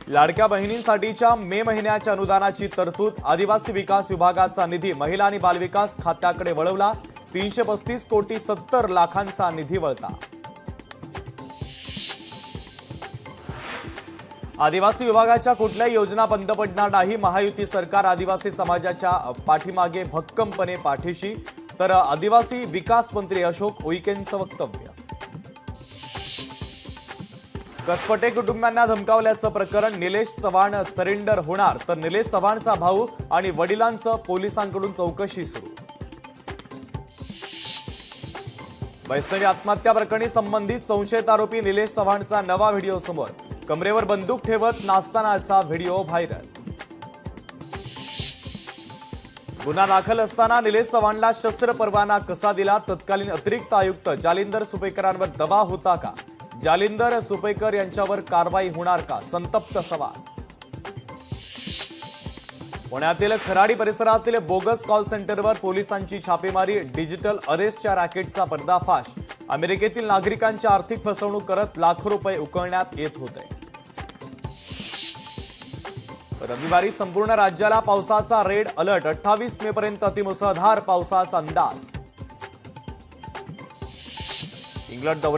लाडक्या बहिणींसाठीच्या मे महिन्याच्या अनुदानाची तरतूद आदिवासी विकास विभागाचा निधी महिला आणि बालविकास खात्याकडे वळवला। 335 कोटी 70 लाखांचा निधी वळता। आदिवासी विभागाच्या कुठल्याही योजना बंद पडणार नाही। महायुती सरकार आदिवासी समाजाच्या पाठीमागे भक्कमपणे पाठीशी, तर आदिवासी विकास मंत्री अशोक उईकेंचं वक्तव्य। कसपटे कुटुंबियांना धमकावल्याचं प्रकरण, निलेश चव्हाण सरेंडर होणार, तर निलेश चव्हाणचा भाऊ आणि वडिलांचं पोलिसांकडून चौकशी सुरू। वैष्णवी आत्महत्या प्रकरणी संबंधित संशयित आरोपी निलेश चव्हाणचा नवा व्हिडिओ समोर। कमरेवर बंदूक ठेवत नाचतानाचा व्हिडिओ व्हायरल। गुन्हा दाखल असताना निलेश चव्हाणला शस्त्र परवाना कसा दिला? तत्कालीन अतिरिक्त आयुक्त जालिंदर सुपेकरांवर दबाव होता का? जालिंदर सुपेकर यांच्यावर कारवाई होणार का? संतप्त सवाल। पुण्यातील खराडी परिसरातील बोगस कॉल सेंटरवर पोलिसांची छापेमारी, डिजिटल अरेस्टच्या रॅकेटचा पर्दाफाश। अमेरिकेतील नागरिकांची आर्थिक फसवणूक करत लाखो रुपये उकळण्यात येत होते। रविवारी संपूर्ण राज्याला पावसाचा रेड अलर्ट, 28 मे पर्यंत अतिमुसळधार पावसाचा अंदाज। इंग्लंड